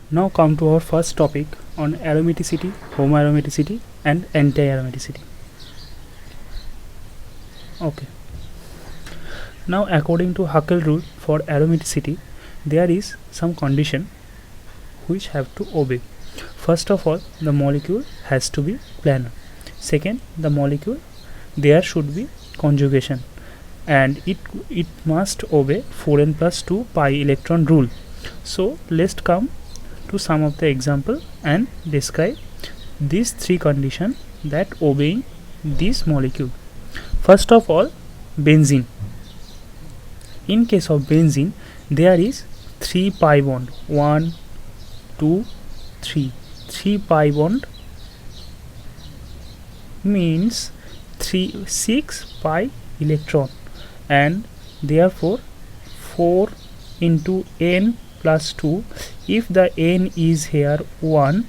Now come to our first topic on aromaticity, homoaromaticity and anti-aromaticity. Okay. Now according to Haeckel rule for aromaticity, there is some condition which have to obey. First of all, the molecule has to be planar. Second, the molecule there should be conjugation, and it must obey 4n plus 2 pi electron rule. So let's come to some of the example and describe these three conditions that obeying this molecule. First of all, benzene. In case of benzene, there is 3 pi bond, 1 2 3 pi bond means 6 pi electron, and therefore 4 into n plus 2. If the n is here 1,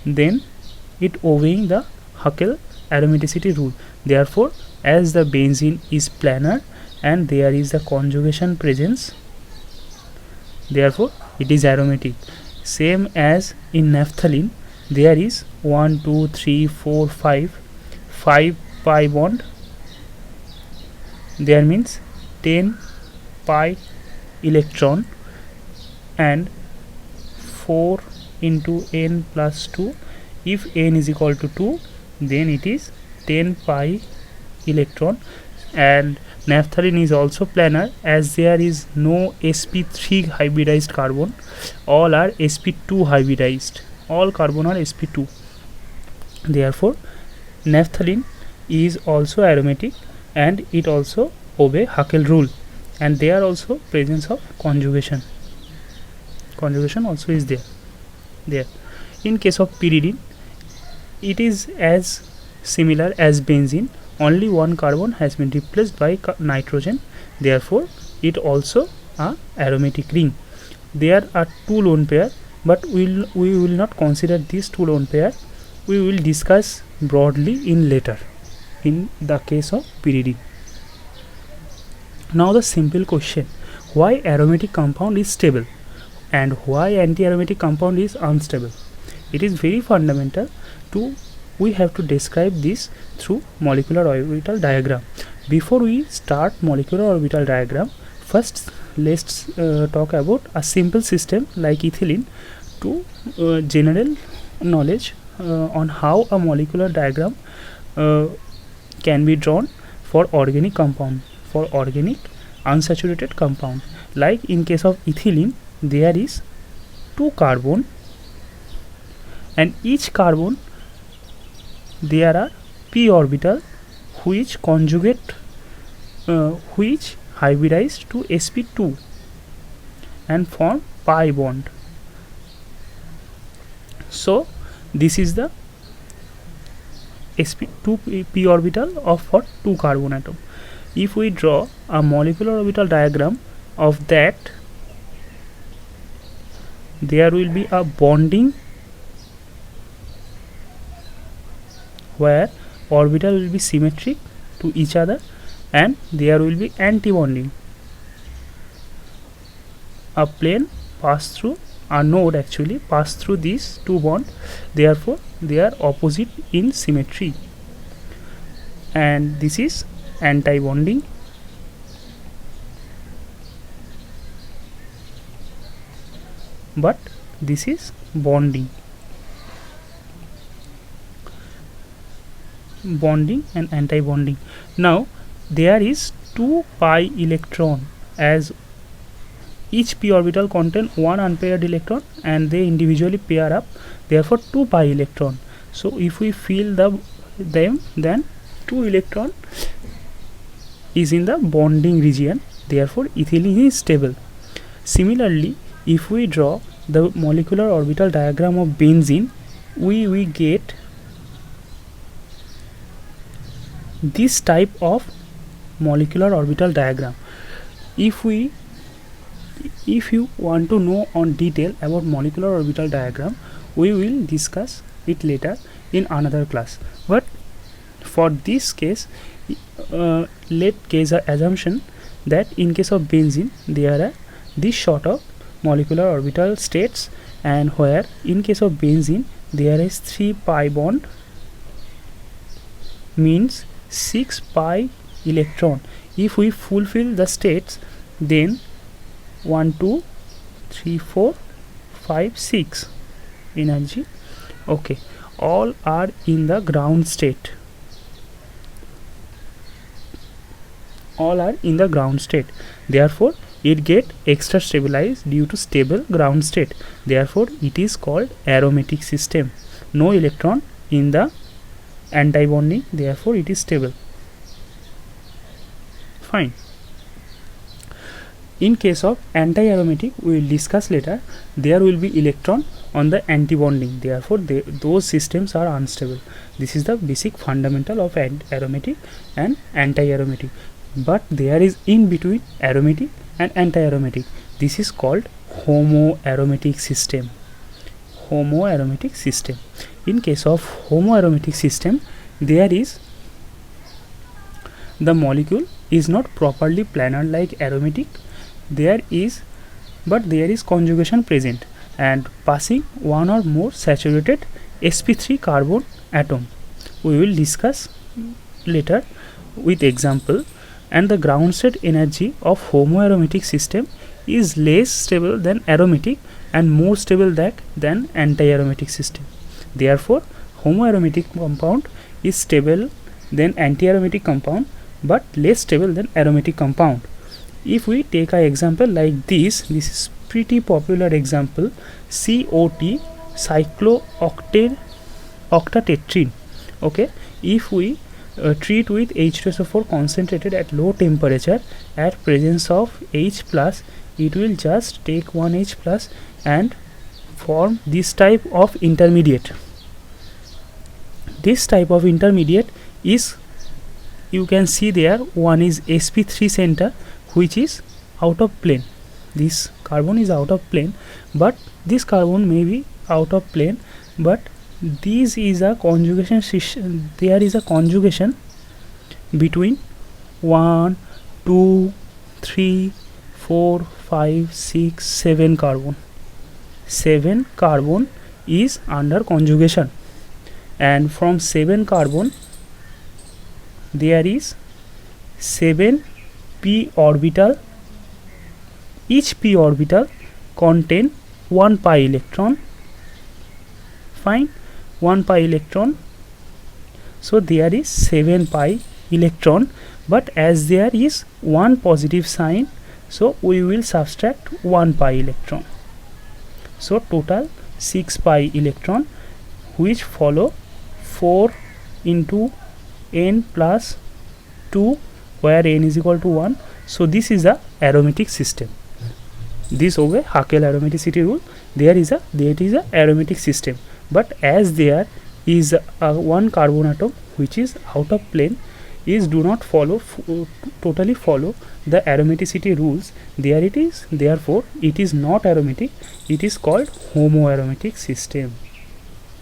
then it obeying the Haeckel aromaticity rule. Therefore, as the benzene is planar and there is the conjugation presence, therefore it is aromatic. Same as in naphthalene, there is 1 2 3 4 5 pi bond, there means 10 pi electron, and 4 into n plus 2. If n is equal to 2, then it is 10 pi electron. And naphthalene is also planar, as there is no sp3 hybridized carbon, all are sp2 hybridized, all carbon are sp2. Therefore naphthalene is also aromatic and it also obey Haeckel rule, and there also presence of conjugation also is there. In case of pyridine, it is as similar as benzene, only one carbon has been replaced by nitrogen, therefore it also a aromatic ring. There are two lone pair, but we will not consider these two lone pair. We will discuss broadly in later in the case of pyridine. Now the simple question, why aromatic compound is stable and why anti-aromatic compound is unstable? It is very fundamental to we have to describe this through molecular orbital diagram. Before we start molecular orbital diagram, first let's talk about a simple system like ethylene to general knowledge on how a molecular diagram can be drawn for organic compound, for organic unsaturated compound. Like in case of ethylene, there is 2 carbon, and each carbon there are p orbital which conjugate which hybridized to sp2 and form pi bond. So this is the sp2 p orbital of for 2 carbon atom. If we draw a molecular orbital diagram of that, there will be a bonding where orbital will be symmetric to each other, and there will be anti-bonding. A plane pass through, a node actually pass through these two bonds, therefore they are opposite in symmetry, and this is anti-bonding. But this is bonding and anti-bonding. Now there is 2 pi electron, as each p orbital contain one unpaired electron and they individually pair up, therefore 2 pi electron. So if we fill them, then 2 electron is in the bonding region, therefore ethylene is stable. Similarly, if we draw the molecular orbital diagram of benzene, we get this type of molecular orbital diagram. If you want to know on detail about molecular orbital diagram, we will discuss it later in another class. But for this case, let case a assumption that in case of benzene there are this sort of molecular orbital states, and where in case of benzene there is 3 pi bond, means 6 pi electron. If we fulfill the states, then 1 2 3 4 5 6 energy. Okay, all are in the ground state. All are in the ground state. Therefore, it get extra stabilized due to stable ground state. Therefore, it is called aromatic system. No electron in the anti-bonding. Therefore, it is stable. Fine. In case of anti-aromatic, we will discuss later. There will be electron on the anti-bonding. Therefore, those systems are unstable. This is the basic fundamental of aromatic and anti-aromatic. But there is in between aromatic and anti-aromatic. This is called homoaromatic system. Homoaromatic system. In case of homoaromatic system, there is the molecule is not properly planar like aromatic. There is conjugation present and passing one or more saturated sp3 carbon atom. We will discuss later with example. And the ground state energy of homoaromatic system is less stable than aromatic and more stable than anti-aromatic system. Therefore, homoaromatic compound is stable than anti-aromatic compound but less stable than aromatic compound. If we take an example like this is pretty popular example, COT, cyclooctatetrene. Okay, if we treat with H2SO4 concentrated at low temperature at presence of H plus, it will just take one H plus and form this type of intermediate. This type of intermediate is, you can see there, one is sp3 center which is out of plane. This carbon is out of plane, but this carbon may be out of plane, but this is a conjugation system. There is a conjugation between 1 2 3 4 5 6 7 carbon. 7 carbon is under conjugation, and from 7 carbon there is 7 p orbital. Each p orbital contain 1 pi electron. Fine, 1 pi electron. So there is 7 pi electron, but as there is one positive sign, so we will subtract 1 pi electron. So total 6 pi electron, which follow 4 into n plus 2, where n is equal to 1. So this is a aromatic system. This obey Hakel aromaticity rule. There is a aromatic system. But as there is one carbon atom which is out of plane, is do not totally follow the aromaticity rules. There it is. Therefore, it is not aromatic. It is called homoaromatic system.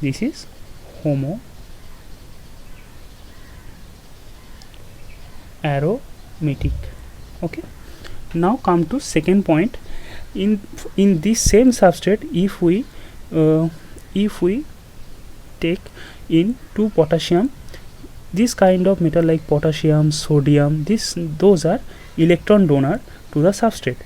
This is homoaromatic. Okay. Now come to second point. In this same substrate, if we take in 2 potassium, this kind of metal like potassium, sodium, those are electron donor to the substrate.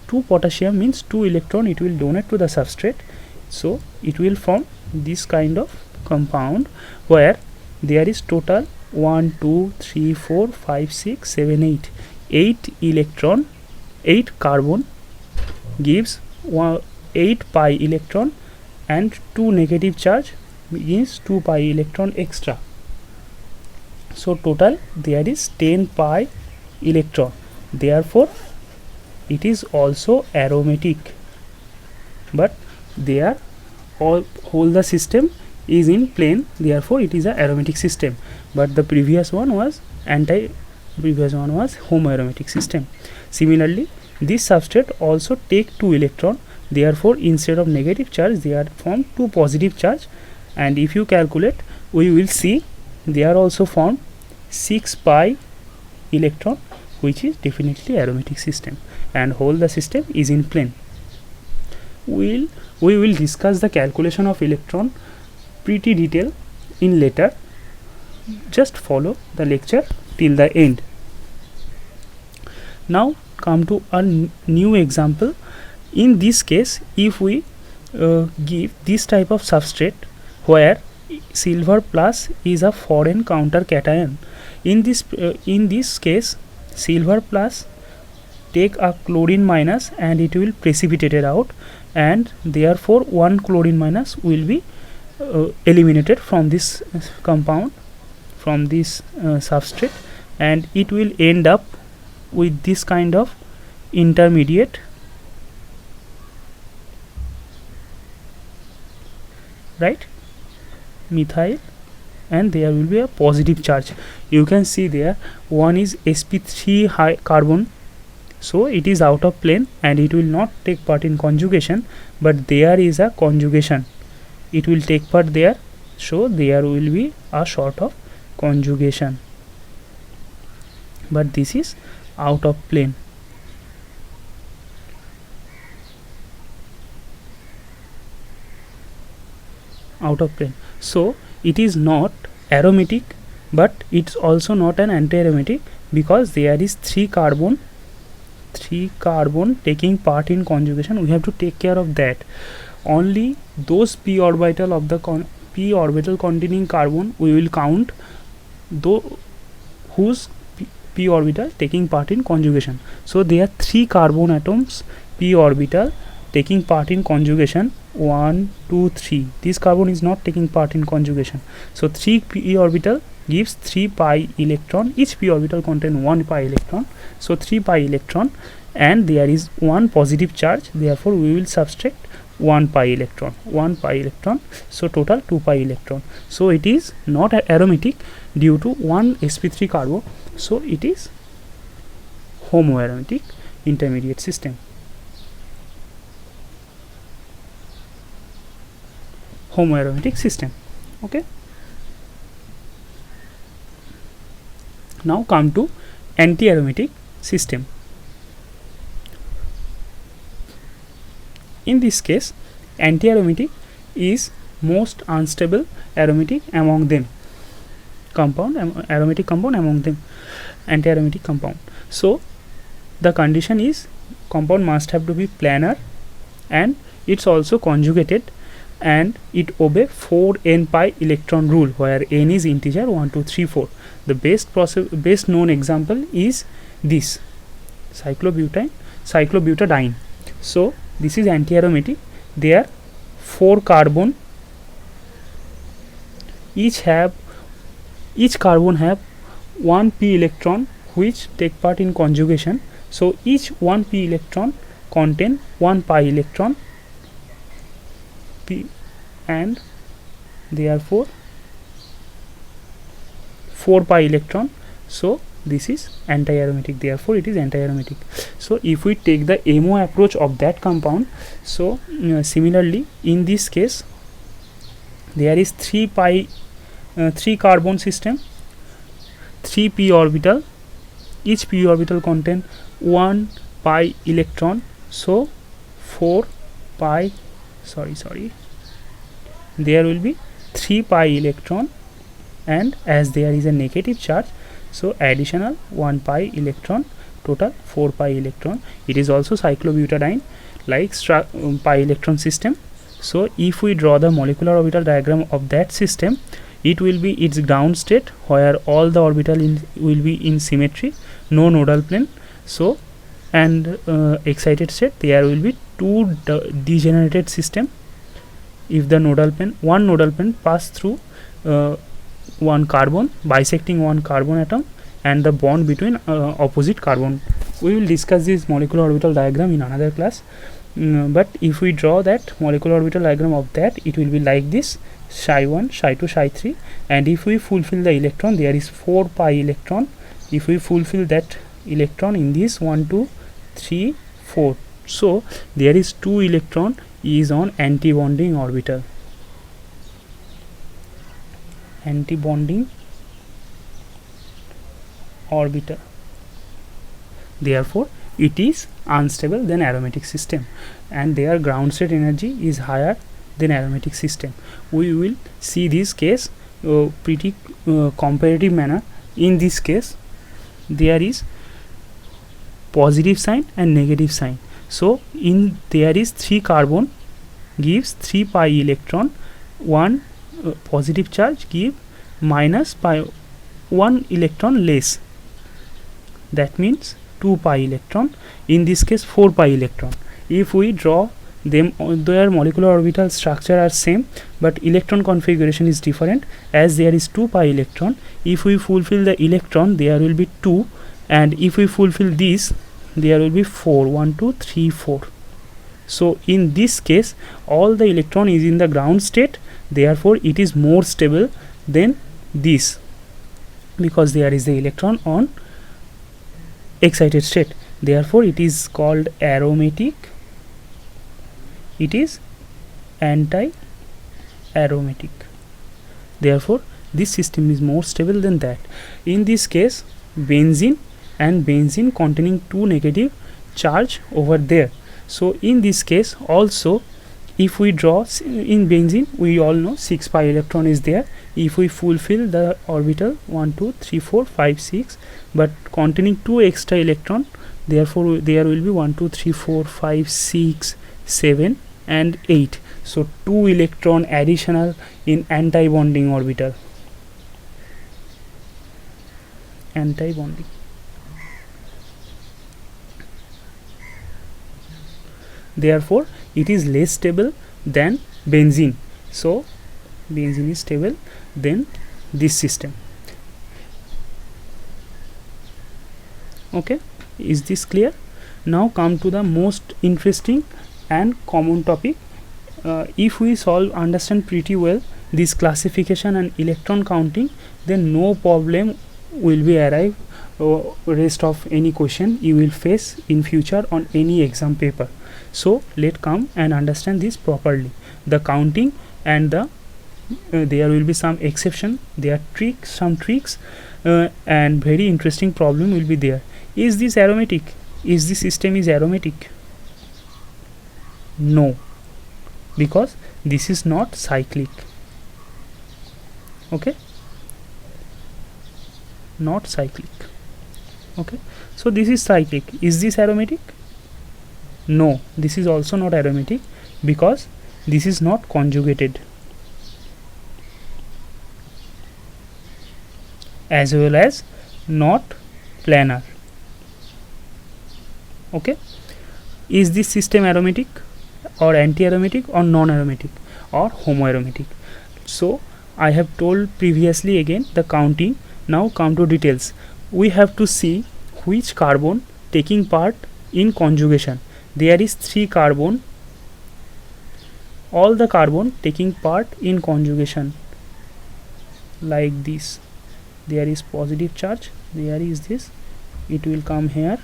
2 potassium means 2 electron it will donate to the substrate. So it will form this kind of compound where there is total 1 2 3 4 5 6 7 8 electron. 8 carbon gives 8 pi electron, and 2 negative charge means 2 pi electron extra. So total there is 10 pi electron. Therefore, it is also aromatic, but there whole the system is in plane. Therefore, it is a aromatic system. But the previous one was homoaromatic system. Similarly, this substrate also take 2 electron. Therefore, instead of negative charge, they are formed 2 positive charge. And if you calculate, we will see they are also formed 6 pi electron, which is definitely aromatic system, and whole the system is in plane. we will discuss the calculation of electron pretty detail in later. Just follow the lecture till the end. Now come to a new example. In this case, if we give this type of substrate where silver plus is a foreign counter cation, in this case silver plus take a chlorine minus and it will precipitate it out, and therefore one chlorine minus will be eliminated from this compound, from this substrate, and it will end up with this kind of intermediate, right, methyl, and there will be a positive charge. You can see there one is sp3 high carbon, so it is out of plane and it will not take part in conjugation, but there is a conjugation, it will take part there, so there will be a sort of conjugation, but this is out of plane. So it is not aromatic, but it's also not an anti-aromatic, because there is 3 carbon taking part in conjugation. We have to take care of that. Only those p orbital of the p orbital containing carbon we will count, though whose p orbital taking part in conjugation. So there are 3 carbon atoms p orbital taking part in conjugation, 1 2 3. This carbon is not taking part in conjugation, so 3 p orbital gives 3 pi electron. Each p orbital contain 1 pi electron, so 3 pi electron, and there is one positive charge, therefore we will subtract 1 pi electron, so total 2 pi electron. So it is not aromatic due to one sp3 carbon, so it is homoaromatic intermediate system. Okay, now come to anti-aromatic system. In this case, anti-aromatic is most unstable aromatic among them, aromatic compound among them, anti-aromatic compound. So the condition is compound must have to be planar, and it's also conjugated, and it obey 4n pi electron rule, where n is integer 1 2 3 4. The best known example is this cyclobutadiene. So this is anti-aromatic. There 4 carbon, each carbon have 1 p electron which take part in conjugation, so each 1 p electron contain 1 pi electron p, and therefore 4 pi electron, so this is anti-aromatic, therefore it is anti-aromatic. So if we take the MO approach of that compound, so similarly in this case there is 3 carbon system, 3 p orbital, each p orbital contain 1 pi electron, so 4 pi there will be 3 pi electron, and as there is a negative charge, so additional 1 pi electron, total 4 pi electron. It is also cyclobutadiene like pi electron system. So if we draw the molecular orbital diagram of that system, it will be its ground state where all the orbital will be in symmetry, no nodal plane. So and excited state, there will be 2 degenerated system. If the one nodal plane pass through one carbon, bisecting one carbon atom and the bond between opposite carbon. We will discuss this molecular orbital diagram in another class, but if we draw that molecular orbital diagram of that, it will be like this: psi 1, psi 2, psi 3, and if we fulfill the electron, there is 4 pi electron. If we fulfill that electron in this 1 2 3 4, so there is 2 electron is on anti-bonding orbital. Therefore it is unstable than aromatic system, and their ground state energy is higher than aromatic system. We will see this case pretty comparative manner. In this case there is positive sign and negative sign. So in there is 3 carbon gives 3 pi electron, one positive charge give minus pi 1 electron less, that means 2 pi electron, in this case 4 pi electron. If we draw them, their molecular orbital structure are same but electron configuration is different. As there is 2 pi electron, if we fulfill the electron there will be 2, and if we fulfill this there will be 4, 1 2 3 4. So in this case all the electron is in the ground state, therefore it is more stable than this, because there is the electron on excited state, therefore it is called aromatic. It is anti-aromatic, therefore this system is more stable than that. In this case benzene and benzene containing 2 negative charge over there. So in this case also, if we draw in benzene, we all know 6 pi electron is there. If we fulfill the orbital 1 2 3 4 5 6 but containing 2 extra electron, therefore there will be 1 2 3 4 5 6 7 and 8. So 2 electron additional in anti-bonding orbital. Anti-bonding. Therefore it is less stable than benzene. So benzene is stable than this system. Okay, is this clear? Now come to the most interesting and common topic. If we understand pretty well this classification and electron counting, then no problem will be arrive rest of any question you will face in future on any exam paper. So let come and understand this properly. The counting and the there will be some exception, there are some tricks and very interesting problem will be there. Is this aromatic? Is this system is aromatic? No, because this is not cyclic. Okay, not cyclic. Okay, so this is cyclic. Is this aromatic? No, this is also not aromatic because this is not conjugated, as well as not planar. Okay, is this system aromatic or anti-aromatic or non-aromatic or homoaromatic? So I have told previously again the counting. Now come to details. We have to see which carbon taking part in conjugation. There is 3 carbon, all the carbon taking part in conjugation like this. There is positive charge, there is this, it will come here.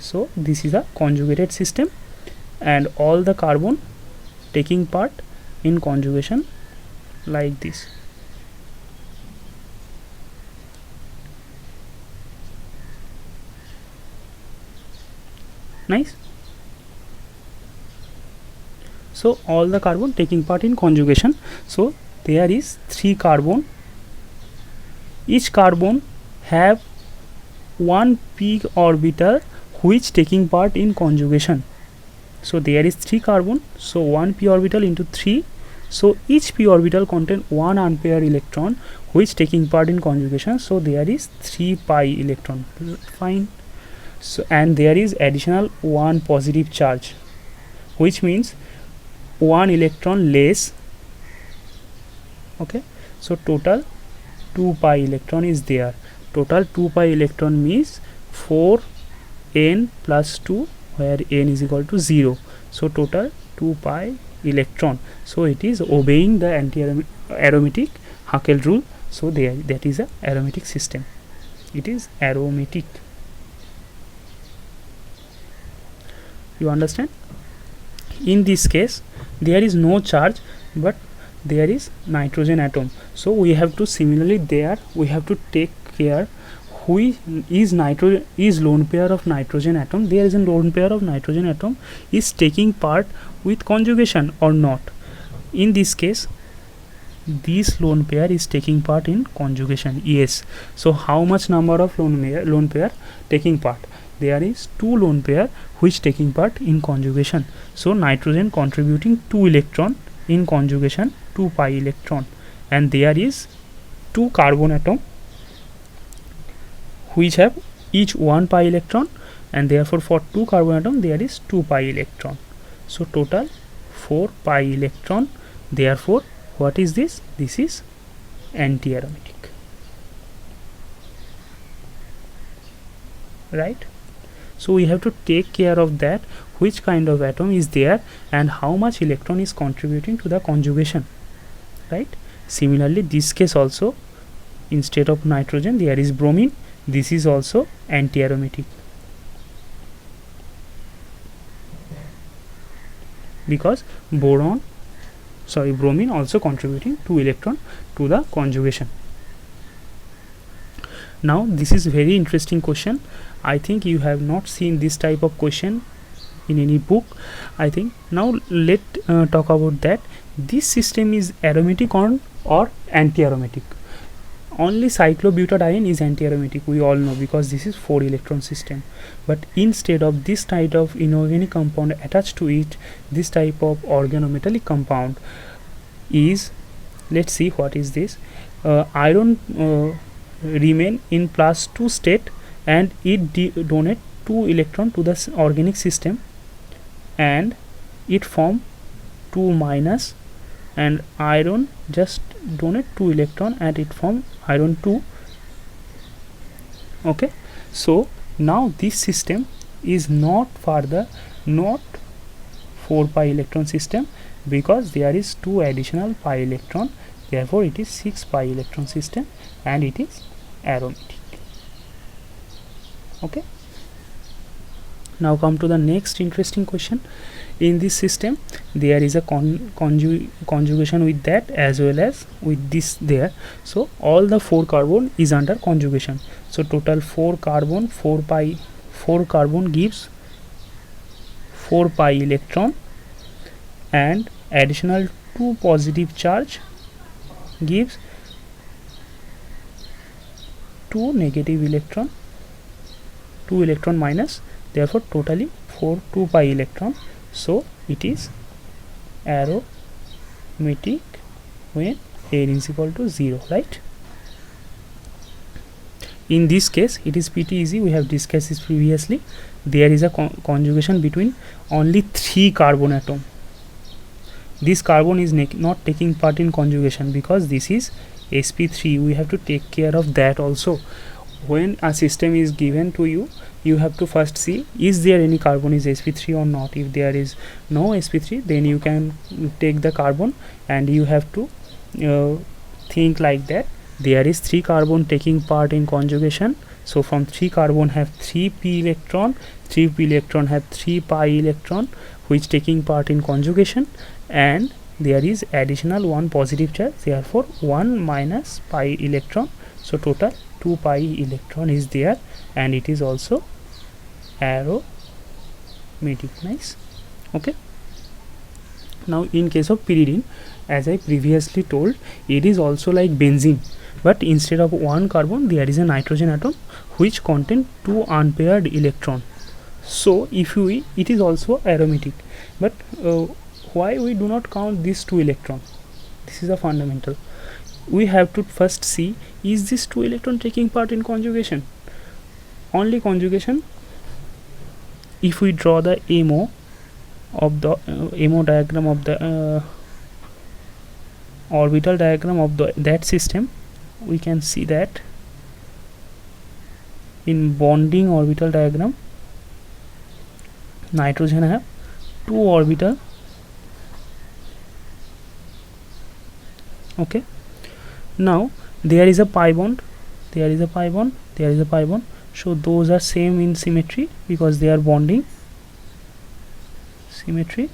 So this is a conjugated system and all the carbon taking part in conjugation like this. Nice. So all the carbon taking part in conjugation. So there is 3 carbon. Each carbon have 1 p orbital which taking part in conjugation. So there is 3 carbon. So 1 p orbital into 3. So each p orbital contain 1 unpaired electron which taking part in conjugation. So there is 3 pi electron. Fine. So and there is additional 1 positive charge, which means 1 electron less. Okay, so total 2 pi electron is there. Total 2 pi electron means 4n plus 2, where n is equal to 0. So total 2 pi electron. So it is obeying the anti-aromatic Haeckel rule. So there, that is a aromatic system. It is aromatic. You understand? In this case there is no charge but there is nitrogen atom. So we have to similarly there we have to take care which is lone pair of nitrogen atom, there is a lone pair of nitrogen atom is taking part with conjugation or not. In this case, this lone pair is taking part in conjugation, yes. So how much number of lone pair taking part? There is 2 lone pair which taking part in conjugation. So nitrogen contributing 2 electron in conjugation, 2 pi electron, and there is 2 carbon atom which have each 1 pi electron, and therefore for 2 carbon atom there is 2 pi electron. So total 4 pi electron. Therefore what is this? This is anti-aromatic, right? So we have to take care of that, which kind of atom is there and how much electron is contributing to the conjugation, right? Similarly, this case also, instead of nitrogen there is bromine. This is also anti-aromatic, because bromine also contributing 2 electron to the conjugation. Now this is very interesting question. I think you have not seen this type of question in any book, I think. Now let talk about that. This system is aromatic or anti-aromatic. Only cyclobutadiene is anti-aromatic, we all know, because this is 4 electron system. But instead of this type of inorganic compound attached to it, this type of organometallic compound is, let's see what is this. Iron remain in +2 state and it donate 2 electron to the organic system, and it form 2 minus, and iron just donate 2 electron and it form iron 2. Okay, so now this system is not 4 pi electron system, because there is 2 additional pi electron. Therefore it is 6 pi electron system and it is aromatic. Okay, now come to the next interesting question. In this system there is a conjugation with that as well as with this there. So all the 4 carbon is under conjugation. So total 4 carbon gives 4 pi electron, and additional 2 positive charge gives 2 negative electron, 2 electron minus. Therefore totally 2 pi electron. So it is aromatic when n is equal to 0, right? In this case it is pretty easy, we have discussed this previously. There is a conjugation between only 3 carbon atom. This carbon is not taking part in conjugation because this is sp3. We have to take care of that also. When a system is given to you, you have to first see, is there any carbon is sp3 or not. If there is no sp3, then you can take the carbon, and you have to think like that. There is 3 carbon taking part in conjugation. So from 3 carbon have 3 p electron, 3 p electron have 3 pi electron which taking part in conjugation, and there is additional 1 positive charge, therefore 1 minus pi electron. So total 2 pi electron is there, and it is also aromatic. Nice. Okay, now in case of pyridine, as I previously told, it is also like benzene, but instead of 1 carbon there is a nitrogen atom which contain 2 unpaired electron. So if it is also aromatic, but why we do not count these 2 electron? This is a fundamental. We have to first see, is this 2 electron taking part in conjugation? Only conjugation. If we draw the MO of the MO diagram of the orbital diagram of that system, we can see that in bonding orbital diagram, nitrogen have 2 orbital. Okay, now there is a pi bond, there is a pi bond, there is a pi bond. So those are same in symmetry because they are bonding. Symmetry.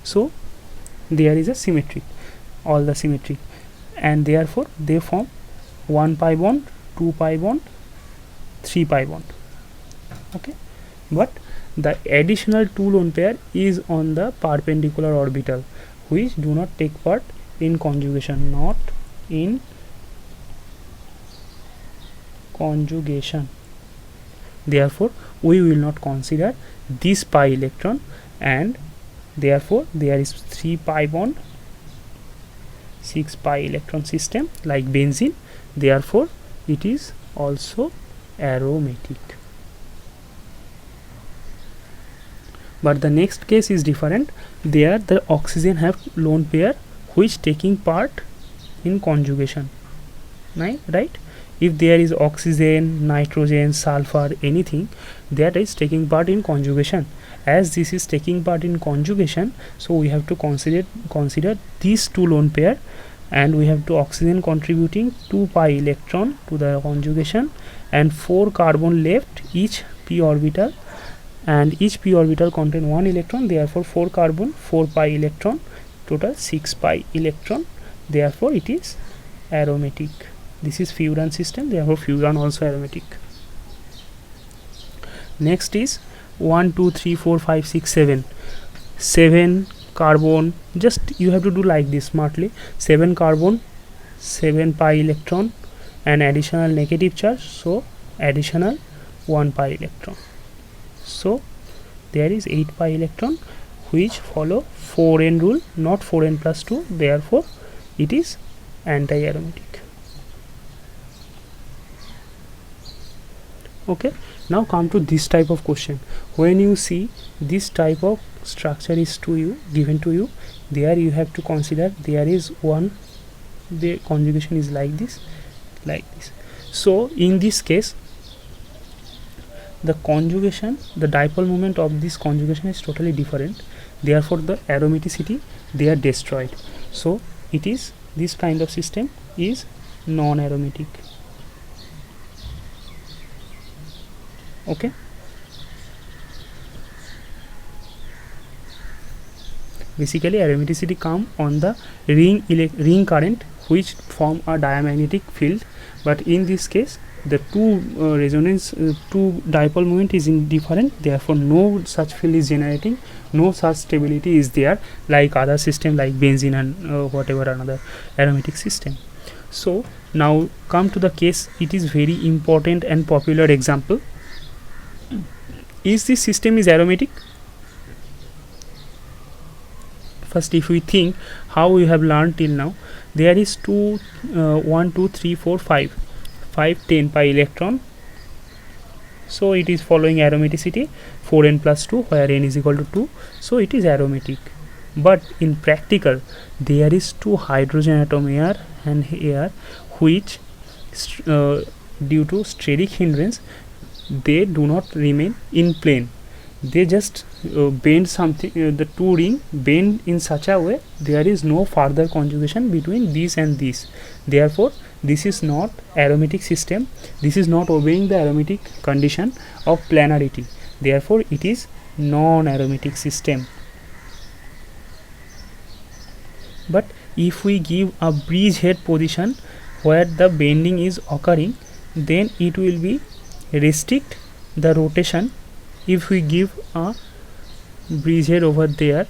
So there is a symmetry, all the symmetry, and therefore they form 1 pi bond, 2 pi bond, 3 pi bond. Okay, but the additional 2 lone pair is on the perpendicular orbital, which do not take part in conjugation, not in conjugation. Therefore we will not consider this pi electron, and therefore there is 3 pi bond, 6 pi electron system like benzene. Therefore it is also aromatic. But the next case is different. There the oxygen have lone pair which taking part in conjugation, right? If there is oxygen, nitrogen, sulfur, anything that is taking part in conjugation, as this is taking part in conjugation, so we have to consider these 2 lone pair, and we have to oxygen contributing 2 pi electron to the conjugation and 4 carbon left each p orbital, and each p orbital contain 1 electron. Therefore 4 carbon, 4 pi electron, total 6 pi electron. Therefore it is aromatic. This is furan system, therefore furan also aromatic. Next is 1 2 3 4 5 6 7 7 carbon. Just you have to do like this smartly. 7 carbon, 7 pi electron, and additional negative charge, so additional 1 pi electron. So there is 8 pi electron which follow 4n rule, not 4n plus 2. Therefore it is anti-aromatic. Okay, now come to this type of question. When you see this type of structure is given to you, there you have to consider there is one, the conjugation is like this. So in this case the conjugation, the dipole moment of this conjugation is totally different. Therefore the aromaticity they are destroyed. So it is, this kind of system is non-aromatic. Okay, basically aromaticity come on the ring current which form a diamagnetic field, but in this case the two two dipole moment is indifferent. Therefore no such field is generating, no such stability is there like other system like benzene and whatever another aromatic system. So now come to the case, it is very important and popular example. Is this system is aromatic? First, if we think how we have learned till now, there is 1 2 3 4 5 10 pi electron, so it is following aromaticity 4n plus 2 where n is equal to 2, so it is aromatic. But in practical there is 2 hydrogen atom air and air which due to steric hindrance they do not remain in plane, they just bend something, the 2 ring bend in such a way there is no further conjugation between this and this. Therefore this is not aromatic system, this is not obeying the aromatic condition of planarity. Therefore it is non-aromatic system. But if we give a bridgehead position where the bending is occurring, then it will be restrict the rotation. If we give a bridgehead over there,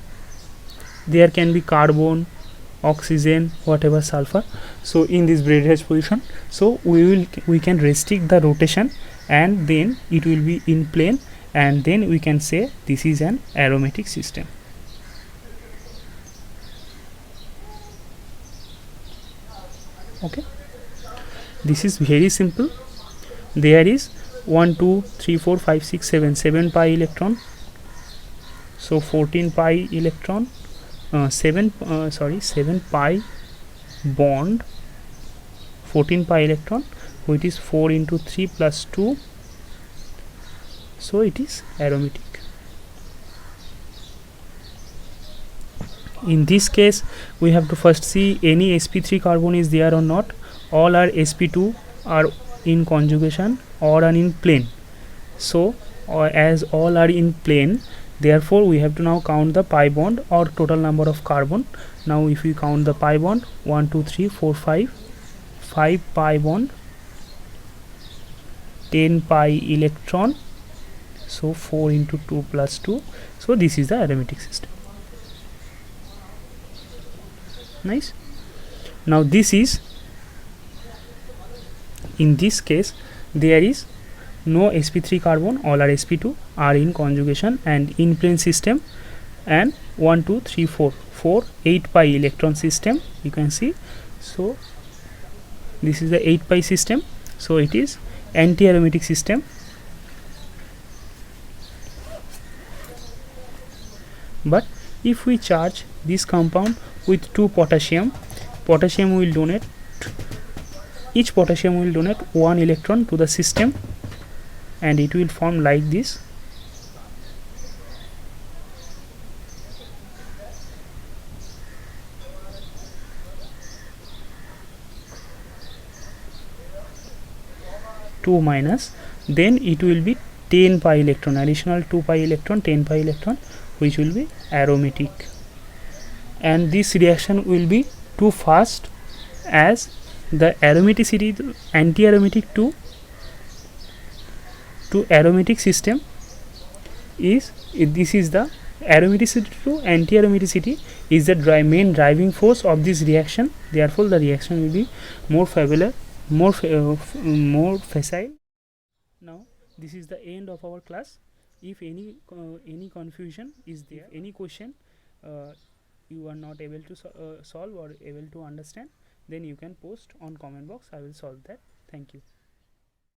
there can be carbon, oxygen, whatever, sulfur. So in this bridgehead position, so we can restrict the rotation and then it will be in plane, and then we can say this is an aromatic system. Okay, this is very simple. There is 1 2 3 4 5 6 7 pi electron, so 14 pi electron, 7 pi bond, 14 pi electron, which is 4 into 3 plus 2, so it is aromatic. In this case we have to first see any sp3 carbon is there or not. All are sp2 are in conjugation or are in plane. So as all are in plane, therefore we have to now count the pi bond or total number of carbon. Now if we count the pi bond, 1 2 3 4 5 5 pi bond, 10 pi electron, so 4 into 2 plus 2. So this is the aromatic system. Nice. Now this is, in this case there is no sp3 carbon, all are sp2 are in conjugation and in plane system, and 1 2 3 4 4 8 pi electron system you can see. So this is the 8 pi system, so it is anti-aromatic system. But if we charge this compound with 2 potassium, potassium will donate, each potassium will donate 1 electron to the system, and it will form like this. Two minus, then it will be 10 pi electron, additional 2 pi electron, 10 pi electron, which will be aromatic. And this reaction will be too fast, as the aromaticity, anti-aromatic to aromatic system is, this is the aromaticity to anti-aromaticity is the main driving force of this reaction. Therefore the reaction will be more favorable, more facile. Now this is the end of our class. If any confusion is there, any question you are not able to solve or able to understand, then you can post on comment box. I will solve that. Thank you.